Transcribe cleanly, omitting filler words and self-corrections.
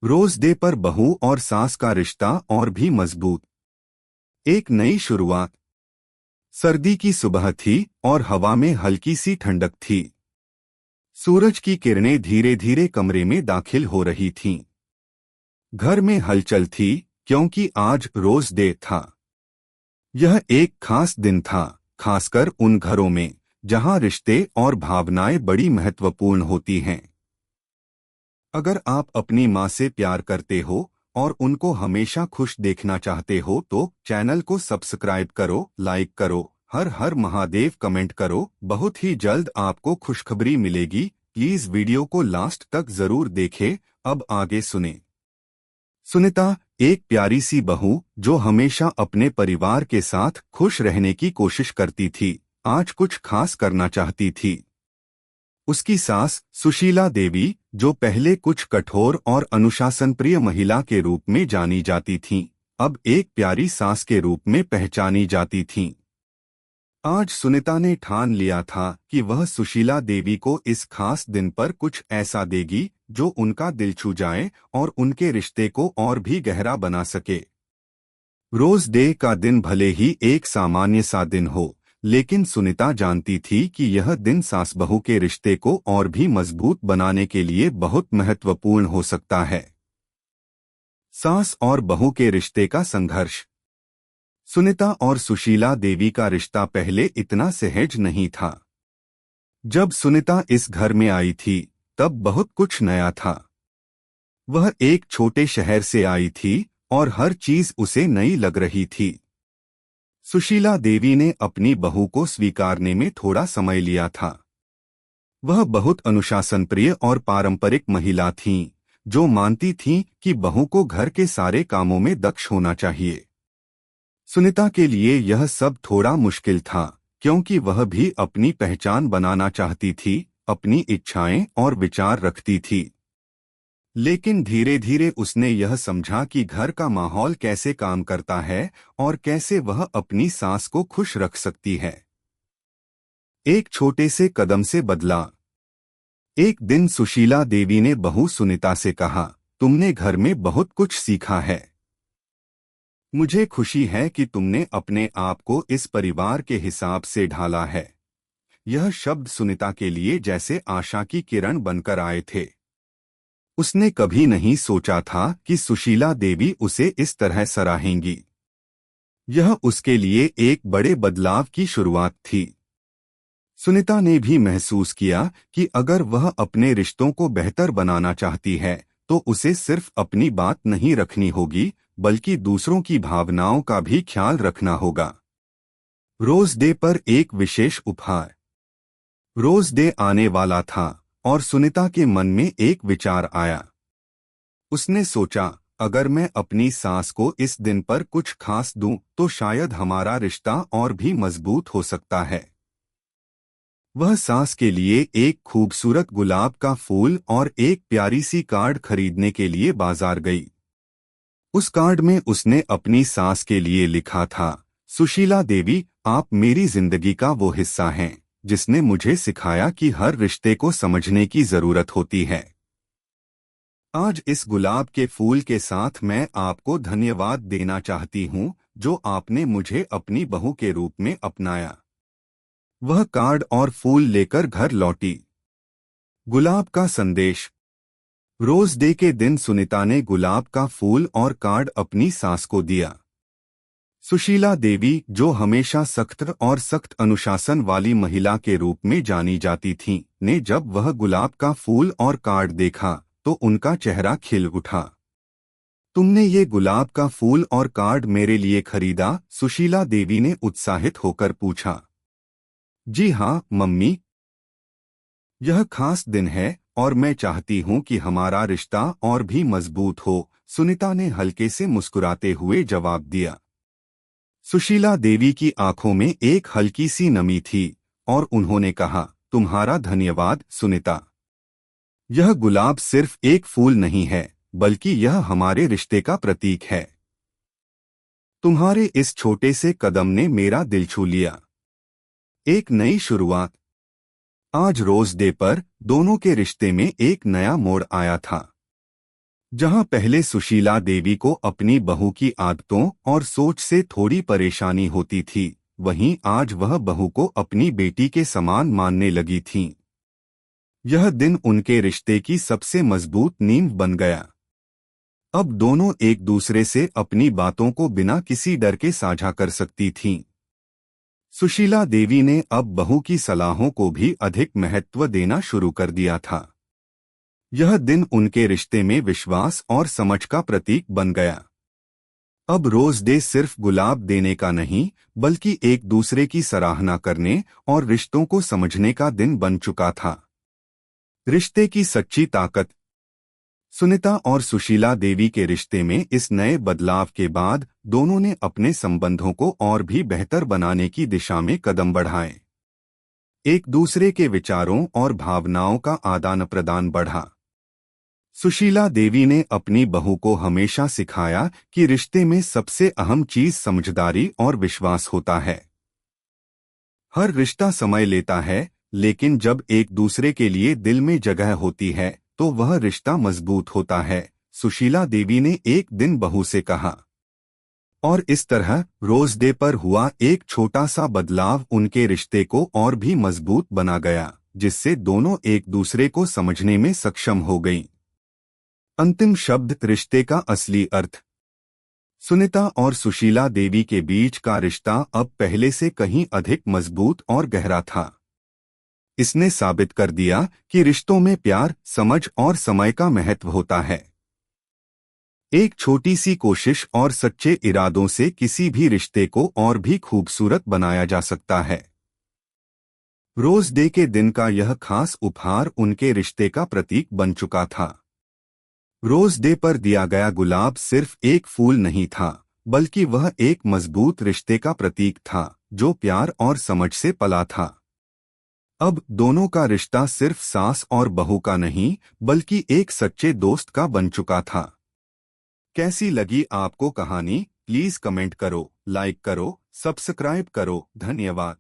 Rose day पर बहू और सास का रिश्ता और भी मजबूत। एक नई शुरुआत। सर्दी की सुबह थी और हवा में हल्की सी ठंडक थी। सूरज की किरणें धीरे धीरे कमरे में दाखिल हो रही थीं। घर में हलचल थी क्योंकि आज रोज डे था। यह एक खास दिन था, खासकर उन घरों में जहां रिश्ते और भावनाएं बड़ी महत्वपूर्ण होती हैं। अगर आप अपनी माँ से प्यार करते हो और उनको हमेशा खुश देखना चाहते हो तो चैनल को सब्सक्राइब करो, लाइक करो, हर हर महादेव कमेंट करो। बहुत ही जल्द आपको खुशखबरी मिलेगी। प्लीज वीडियो को लास्ट तक जरूर देखें। अब आगे सुने। सुनीता एक प्यारी सी बहू जो हमेशा अपने परिवार के साथ खुश रहने की कोशिश करती थी, आज कुछ खास करना चाहती थी। उसकी सास सुशीला देवी, जो पहले कुछ कठोर और अनुशासनप्रिय महिला के रूप में जानी जाती थीं, अब एक प्यारी सास के रूप में पहचानी जाती थीं। आज सुनीता ने ठान लिया था कि वह सुशीला देवी को इस खास दिन पर कुछ ऐसा देगी जो उनका दिल छू जाए और उनके रिश्ते को और भी गहरा बना सके। रोज डे का दिन भले ही एक सामान्य सा दिन हो, लेकिन सुनीता जानती थी कि यह दिन सास बहू के रिश्ते को और भी मजबूत बनाने के लिए बहुत महत्वपूर्ण हो सकता है। सास और बहू के रिश्ते का संघर्ष। सुनीता और सुशीला देवी का रिश्ता पहले इतना सहज नहीं था। जब सुनीता इस घर में आई थी तब बहुत कुछ नया था। वह एक छोटे शहर से आई थी और हर चीज उसे नई लग रही थी। सुशीला देवी ने अपनी बहू को स्वीकारने में थोड़ा समय लिया था। वह बहुत अनुशासनप्रिय और पारंपरिक महिला थीं, जो मानती थीं कि बहू को घर के सारे कामों में दक्ष होना चाहिए। सुनीता के लिए यह सब थोड़ा मुश्किल था, क्योंकि वह भी अपनी पहचान बनाना चाहती थी, अपनी इच्छाएं और विचार रखती थी। लेकिन धीरे धीरे उसने यह समझा कि घर का माहौल कैसे काम करता है और कैसे वह अपनी सास को खुश रख सकती है। एक छोटे से कदम से बदला। एक दिन सुशीला देवी ने बहू सुनीता से कहा, तुमने घर में बहुत कुछ सीखा है। मुझे खुशी है कि तुमने अपने आप को इस परिवार के हिसाब से ढाला है। यह शब्द सुनीता के लिए जैसे आशा की किरण बनकर आए थे। उसने कभी नहीं सोचा था कि सुशीला देवी उसे इस तरह सराहेंगी। यह उसके लिए एक बड़े बदलाव की शुरुआत थी। सुनीता ने भी महसूस किया कि अगर वह अपने रिश्तों को बेहतर बनाना चाहती है तो उसे सिर्फ अपनी बात नहीं रखनी होगी, बल्कि दूसरों की भावनाओं का भी ख्याल रखना होगा। रोज डे पर एक विशेष उपहार। रोज डे आने वाला था और सुनीता के मन में एक विचार आया। उसने सोचा, अगर मैं अपनी सास को इस दिन पर कुछ खास दूं तो शायद हमारा रिश्ता और भी मजबूत हो सकता है। वह सास के लिए एक खूबसूरत गुलाब का फूल और एक प्यारी सी कार्ड खरीदने के लिए बाजार गई। उस कार्ड में उसने अपनी सास के लिए लिखा था, सुशीला देवी, आप मेरी जिंदगी का वो हिस्सा हैं जिसने मुझे सिखाया कि हर रिश्ते को समझने की जरूरत होती है। आज इस गुलाब के फूल के साथ मैं आपको धन्यवाद देना चाहती हूँ जो आपने मुझे अपनी बहू के रूप में अपनाया। वह कार्ड और फूल लेकर घर लौटी। गुलाब का संदेश। रोज डे के दिन सुनीता ने गुलाब का फूल और कार्ड अपनी सास को दिया। सुशीला देवी, जो हमेशा सख्त और सख्त अनुशासन वाली महिला के रूप में जानी जाती थीं, ने जब वह गुलाब का फूल और कार्ड देखा तो उनका चेहरा खिल उठा। तुमने ये गुलाब का फूल और कार्ड मेरे लिए खरीदा? सुशीला देवी ने उत्साहित होकर पूछा। जी हाँ मम्मी, यह खास दिन है और मैं चाहती हूँ कि हमारा रिश्ता और भी मजबूत हो, सुनीता ने हल्के से मुस्कुराते हुए जवाब दिया। सुशीला देवी की आंखों में एक हल्की सी नमी थी और उन्होंने कहा, तुम्हारा धन्यवाद सुनीता। यह गुलाब सिर्फ एक फूल नहीं है, बल्कि यह हमारे रिश्ते का प्रतीक है। तुम्हारे इस छोटे से कदम ने मेरा दिल छू लिया। एक नई शुरुआत। आज रोज डे पर दोनों के रिश्ते में एक नया मोड़ आया था। जहां पहले सुशीला देवी को अपनी बहू की आदतों और सोच से थोड़ी परेशानी होती थी, वहीं आज वह बहू को अपनी बेटी के समान मानने लगी थीं। यह दिन उनके रिश्ते की सबसे मजबूत नींव बन गया। अब दोनों एक दूसरे से अपनी बातों को बिना किसी डर के साझा कर सकती थीं। सुशीला देवी ने अब बहू की सलाहों को भी अधिक महत्व देना शुरू कर दिया था। यह दिन उनके रिश्ते में विश्वास और समझ का प्रतीक बन गया। अब रोज डे सिर्फ गुलाब देने का नहीं, बल्कि एक दूसरे की सराहना करने और रिश्तों को समझने का दिन बन चुका था। रिश्ते की सच्ची ताकत। सुनीता और सुशीला देवी के रिश्ते में इस नए बदलाव के बाद दोनों ने अपने संबंधों को और भी बेहतर बनाने की दिशा में कदम बढ़ाए। एक दूसरे के विचारों और भावनाओं का आदान प्रदान बढ़ा। सुशीला देवी ने अपनी बहू को हमेशा सिखाया कि रिश्ते में सबसे अहम चीज समझदारी और विश्वास होता है। हर रिश्ता समय लेता है, लेकिन जब एक दूसरे के लिए दिल में जगह होती है तो वह रिश्ता मजबूत होता है, सुशीला देवी ने एक दिन बहू से कहा। और इस तरह रोज डे पर हुआ एक छोटा सा बदलाव उनके रिश्ते को और भी मजबूत बना गया, जिससे दोनों एक दूसरे को समझने में सक्षम हो गईं। अंतिम शब्द, रिश्ते का असली अर्थ। सुनीता और सुशीला देवी के बीच का रिश्ता अब पहले से कहीं अधिक मजबूत और गहरा था। इसने साबित कर दिया कि रिश्तों में प्यार, समझ और समय का महत्व होता है। एक छोटी सी कोशिश और सच्चे इरादों से किसी भी रिश्ते को और भी खूबसूरत बनाया जा सकता है। रोज डे के दिन का यह खास उपहार उनके रिश्ते का प्रतीक बन चुका था। रोज डे पर दिया गया गुलाब सिर्फ एक फूल नहीं था, बल्कि वह एक मजबूत रिश्ते का प्रतीक था जो प्यार और समझ से पला था। अब दोनों का रिश्ता सिर्फ सास और बहू का नहीं, बल्कि एक सच्चे दोस्त का बन चुका था। कैसी लगी आपको कहानी? प्लीज कमेंट करो, लाइक करो, सब्सक्राइब करो। धन्यवाद।